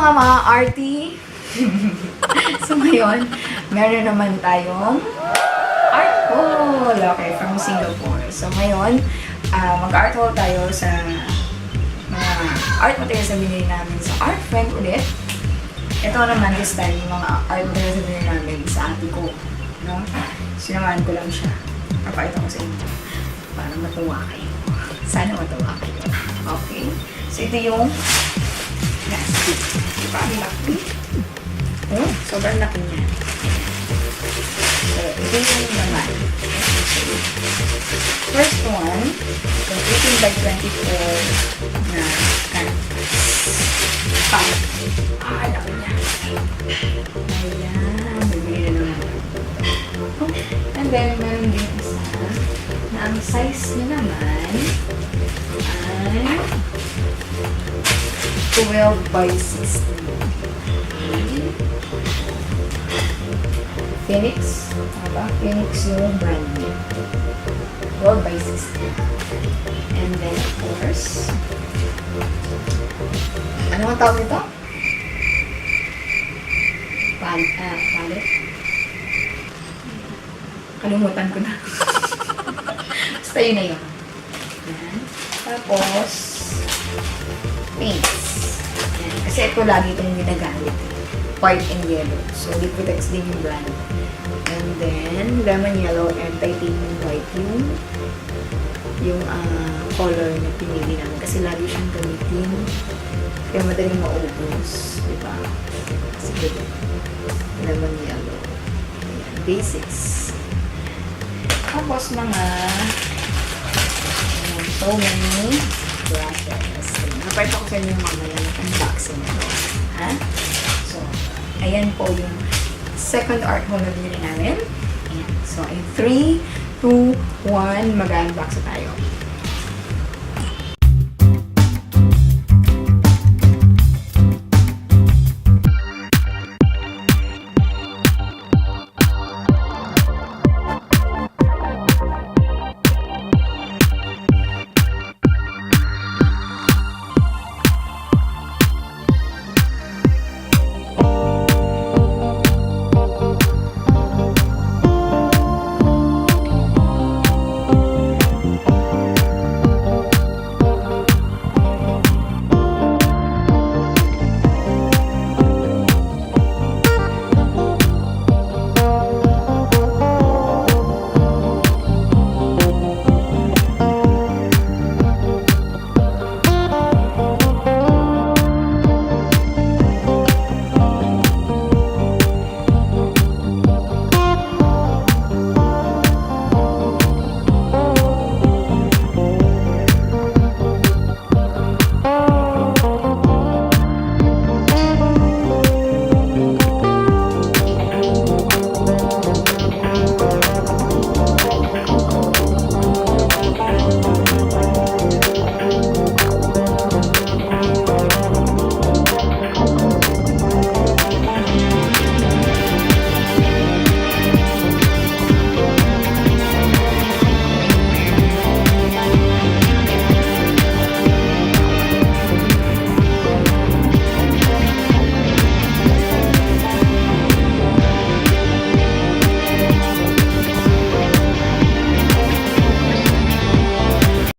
mga arty! So ngayon, meron naman tayong art haul. Okay, from Singapore. So ngayon, mag-art haul tayo sa mga art materials na binili namin sa Art Friend ulit. Ito naman this time, yung mga art materials na binili namin sa ate ko. No? Sinamahan ko lang siya. Papakita ko sa inyo. Para matuwa kayo. Sana matuwa kayo. Okay? So ito yung plastic. Diba? Ang laki. Oh, sobrang laki niya. So, ito yung naman. First one, yung 18 by 24 na canvas. Laki niya. Ayan, bibili na naman. Oh, and then, meron din isa na ang size niya naman ay 12 by 16. Phoenix. Ano ba? Phoenix yung brand niya. 12 by 16. And then, of course, ano ang tawag ito? Palette. Kalimutan ko na. Basta yun na yun. Yan. Tapos, paints. Yan. Kasi ito lagi itong ginagamit. White and yellow. So, Liquitex din yung brand. And then, lemon yellow and titanium white yung color na pinili namin. Kasi lagi siyang gamitin. Kaya madaling maubos. Diba? Kasi good. Lemon yellow. Ayan. Basics. Tapos mga so many brushes. Napaypa ko sa inyo mamaya ng unboxing ito. Ha? So, ayan po yung second art haul na binili namin. Ayan. So, in 3, 2, 1, mag-unbox tayo.